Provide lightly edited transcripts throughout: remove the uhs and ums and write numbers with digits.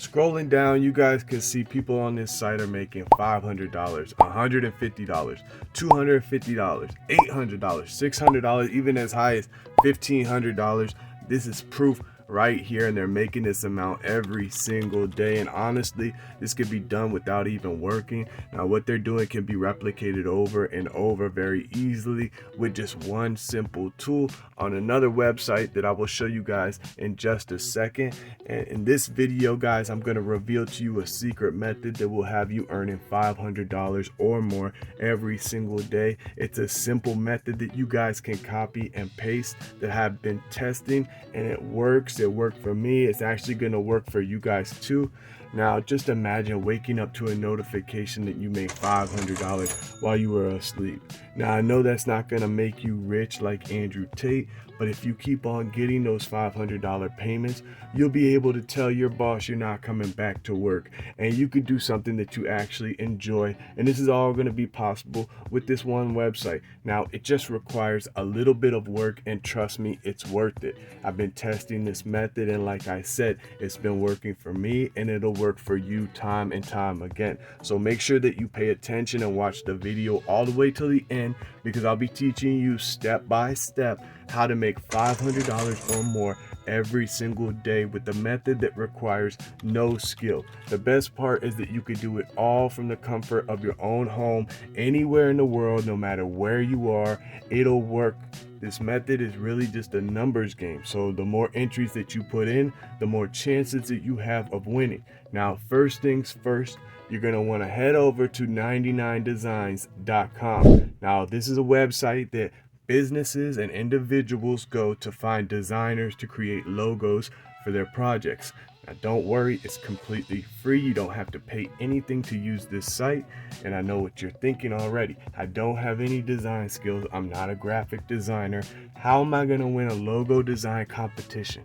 Scrolling down, you guys can see people on this site are making $500, $150, $250, $800, $600, even as high as $1,500. This is proof right here, and they're making this amount every single day. And honestly, this could be done without even working. Now, what they're doing can be replicated over and over very easily with just one simple tool on another website that I will show you guys in just a second. And in this video, guys, I'm going to reveal to you a secret method that will have you earning $500 or more every single day. It's a simple method that you guys can copy and paste that have been testing, and it works. It worked for me. It's actually going to work for you guys too. Now, just imagine waking up to a notification that you made $500 while you were asleep. Now, I know that's not going to make you rich like Andrew Tate, but if you keep on getting those $500 payments, you'll be able to tell your boss you're not coming back to work, and you could do something that you actually enjoy. And this is all going to be possible with this one website. Now, it just requires a little bit of work, and trust me, it's worth it. I've been testing this method, and like I said, it's been working for me, and it'll work for you time and time again. So make sure that you pay attention and watch the video all the way till the end, because I'll be teaching you step by step how to make $500 or more every single day with the method that requires no skill. The best part is that you can do it all from the comfort of your own home, anywhere in the world, no matter where you are. It'll work. This method is really just a numbers game. So the more entries that you put in, the more chances that you have of winning. Now, first things first, you're going to want to head over to 99designs.com. Now, this is a website that businesses and individuals go to find designers to create logos for their projects. Now, don't worry, it's completely free. You don't have to pay anything to use this site. And I know what you're thinking already. I don't have any design skills. I'm not a graphic designer. How am I going to win a logo design competition?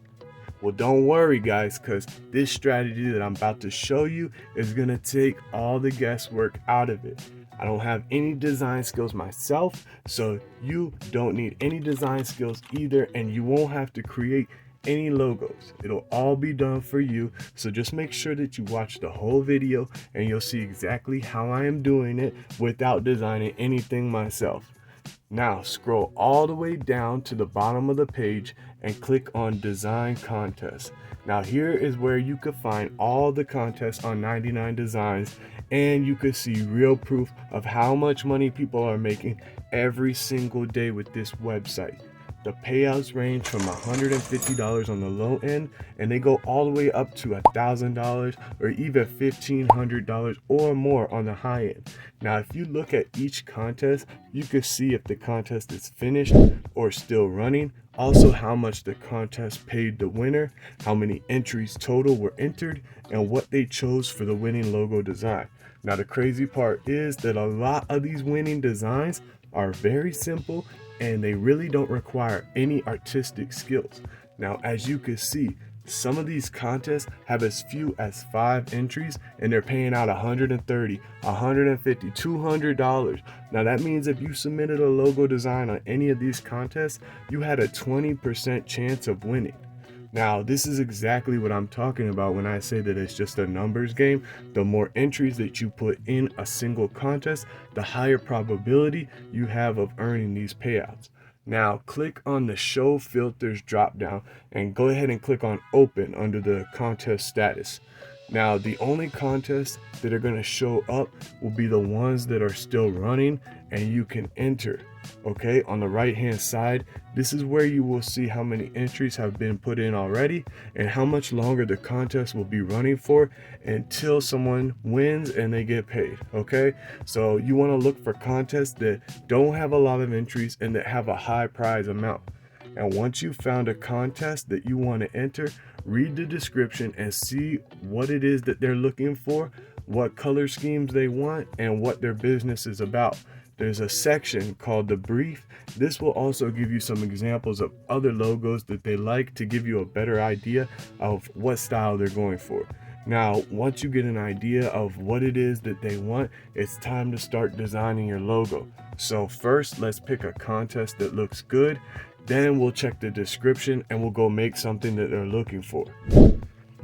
Well, don't worry, guys, because this strategy that I'm about to show you is going to take all the guesswork out of it. I don't have any design skills myself, so you don't need any design skills either, and you won't have to create any logos. It'll all be done for you. So just make sure that you watch the whole video, and you'll see exactly how I am doing it without designing anything myself. Now scroll all the way down to the bottom of the page and click on Design Contest. Now here is where you can find all the contests on 99 Designs, and you can see real proof of how much money people are making every single day with this website. The payouts range from $150 on the low end, and they go all the way up to $1,000 or even $1,500 or more on the high end. Now, if you look at each contest, you can see if the contest is finished or still running. Also, how much the contest paid the winner, how many entries total were entered, and what they chose for the winning logo design. Now, the crazy part is that a lot of these winning designs are very simple, and they really don't require any artistic skills. Now, as you can see, some of these contests have as few as 5 entries, and they're paying out $130, $150, $200. Now that means if you submitted a logo design on any of these contests, you had a 20% chance of winning. Now, this is exactly what I'm talking about when I say that it's just a numbers game. The more entries that you put in a single contest, the higher probability you have of earning these payouts. Now, click on the Show Filters dropdown and go ahead and click on Open under the contest status. Now, the only contests that are going to show up will be the ones that are still running and you can enter. Okay, on the right hand side, this is where you will see how many entries have been put in already and how much longer the contest will be running for until someone wins and they get paid. Okay, so you want to look for contests that don't have a lot of entries and that have a high prize amount. And once you've found a contest that you want to enter, read the description and see what it is that they're looking for, what color schemes they want, and what their business is about. There's a section called the brief. This will also give you some examples of other logos that they like to give you a better idea of what style they're going for. Now, once you get an idea of what it is that they want, it's time to start designing your logo. So first, let's pick a contest that looks good. Then we'll check the description and we'll go make something that they're looking for.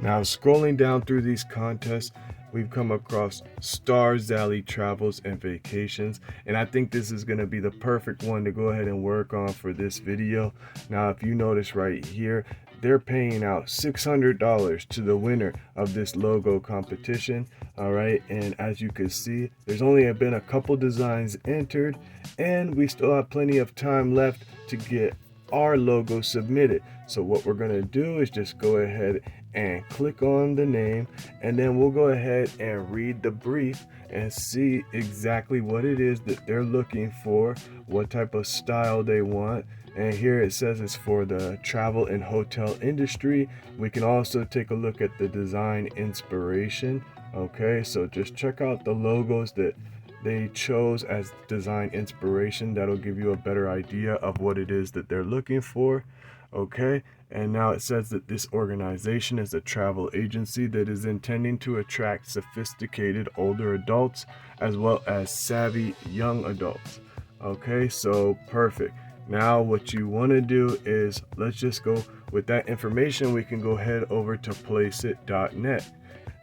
Now, scrolling down through these contests, we've come across Stars Alley Travels and Vacations, and I think this is going to be the perfect one to go ahead and work on for this video. Now, if you notice right here, they're paying out $600 to the winner of this logo competition. All right, and as you can see, there's only been a couple designs entered, and we still have plenty of time left to get our logo submitted. So what we're going to do is just go ahead and click on the name, and then we'll go ahead and read the brief and see exactly what it is that they're looking for, what type of style they want. And here it says it's for the travel and hotel industry. We can also take a look at the design inspiration. Okay, so just check out the logos that they chose as design inspiration. That'll give you a better idea of what it is that they're looking for. Okay, and now it says that this organization is a travel agency that is intending to attract sophisticated older adults as well as savvy young adults. Okay, so perfect. Now what you want to do is, let's just go with that information. We can go head over to placeit.net.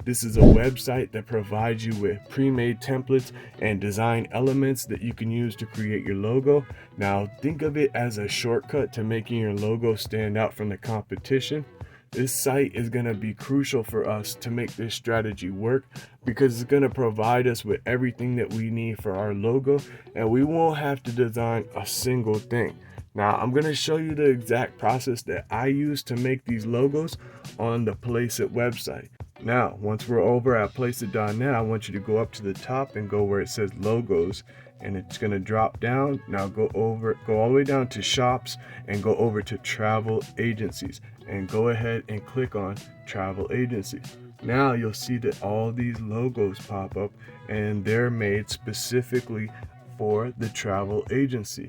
This is a website that provides you with pre-made templates and design elements that you can use to create your logo. Now think of it as a shortcut to making your logo stand out from the competition. This site is going to be crucial for us to make this strategy work, because it's going to provide us with everything that we need for our logo, and we won't have to design a single thing. Now I'm going to show you the exact process that I use to make these logos on the Placeit website. Now, once we're over at placeit.net, I want you to go up to the top and go where it says logos, and it's going to drop down. Now go all the way down to shops and go over to travel agencies, and go ahead and click on travel agencies. Now you'll see that all these logos pop up, and they're made specifically for the travel agency.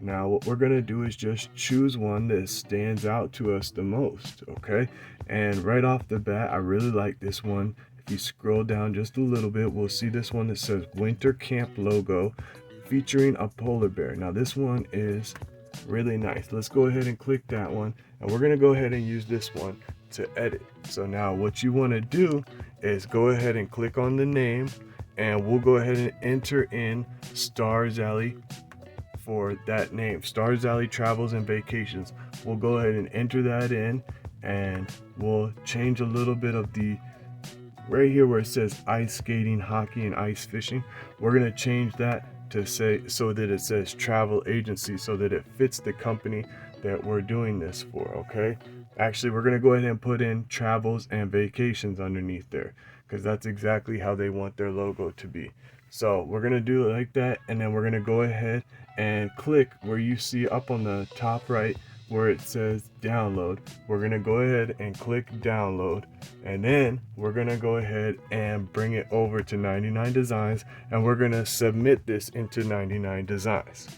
Now what we're going to do is just choose one that stands out to us the most. Okay, and right off the bat, I really like this one. If you scroll down just a little bit, we'll see this one that says Winter Camp logo featuring a polar bear. Now this one is really nice. Let's go ahead and click that one, and we're going to go ahead and use this one to edit. So now what you want to do is go ahead and click on the name, and we'll go ahead and enter in Stars Alley for that name, Stars Alley Travels and Vacations. We'll go ahead and enter that in, and we'll change a little bit of the right here where it says ice skating, hockey, and ice fishing. We're going to change that to say, so that it says travel agency, so that it fits the company that we're doing this for. Okay, actually we're going to go ahead and put in travels and vacations underneath there, because that's exactly how they want their logo to be. So we're going to do it like that, and then we're going to go ahead and click where you see up on the top right where it says download. We're going to go ahead and click download, and then we're going to go ahead and bring it over to 99 Designs, and we're going to submit this into 99 Designs.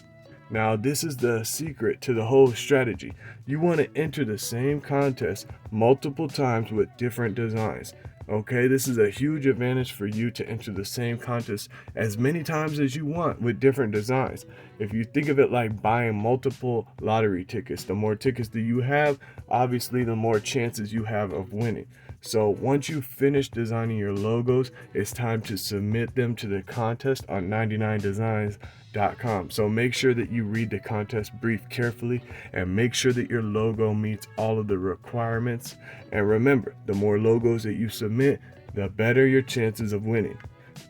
Now this is the secret to the whole strategy. You want to enter the same contest multiple times with different designs. Okay, this is a huge advantage for you to enter the same contest as many times as you want with different designs. If you think of it like buying multiple lottery tickets, the more tickets that you have, obviously the more chances you have of winning. So once you finish designing your logos, it's time to submit them to the contest on 99designs.com. So make sure that you read the contest brief carefully, and make sure that your logo meets all of the requirements. And remember, the more logos that you submit, the better your chances of winning.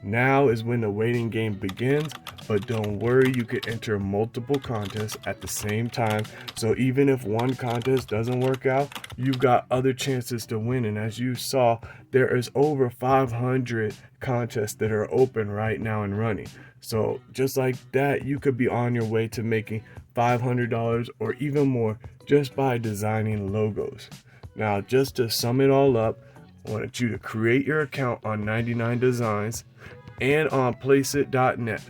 Now is when the waiting game begins, but don't worry, you can enter multiple contests at the same time. So even if one contest doesn't work out, you've got other chances to win. And as you saw, there is over 500 contests that are open right now and running. So just like that, you could be on your way to making $500 or even more just by designing logos. Now, just to sum it all up, I want you to create your account on 99 Designs and on placeit.net.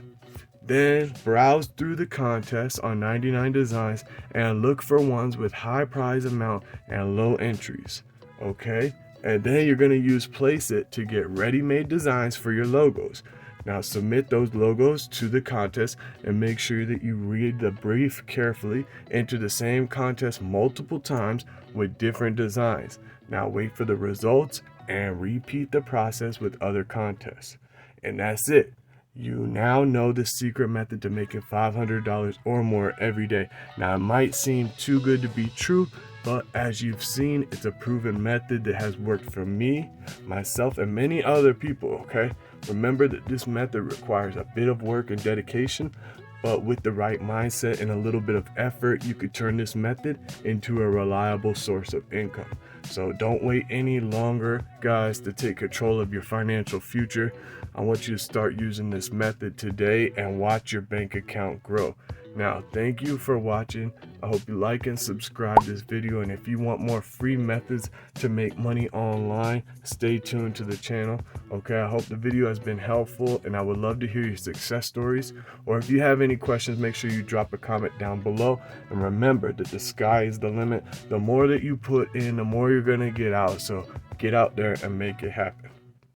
Then browse through the contests on 99 Designs and look for ones with high prize amount and low entries. Okay? And then you're going to use Placeit to get ready-made designs for your logos. Now submit those logos to the contest, and make sure that you read the brief carefully. Enter the same contest multiple times with different designs. Now wait for the results and repeat the process with other contests. And that's it. You now know the secret method to making $500 or more every day. Now, it might seem too good to be true, but as you've seen, it's a proven method that has worked for me, myself, and many other people, okay? Remember that this method requires a bit of work and dedication, but with the right mindset and a little bit of effort, you could turn this method into a reliable source of income. So don't wait any longer, guys, to take control of your financial future. I want you to start using this method today and watch your bank account grow. Now, thank you for watching. I hope you like and subscribe this video. And if you want more free methods to make money online, stay tuned to the channel. Okay, I hope the video has been helpful, and I would love to hear your success stories. Or if you have any questions, make sure you drop a comment down below. And remember that the sky is the limit. The more that you put in, the more you're gonna get out. So get out there and make it happen.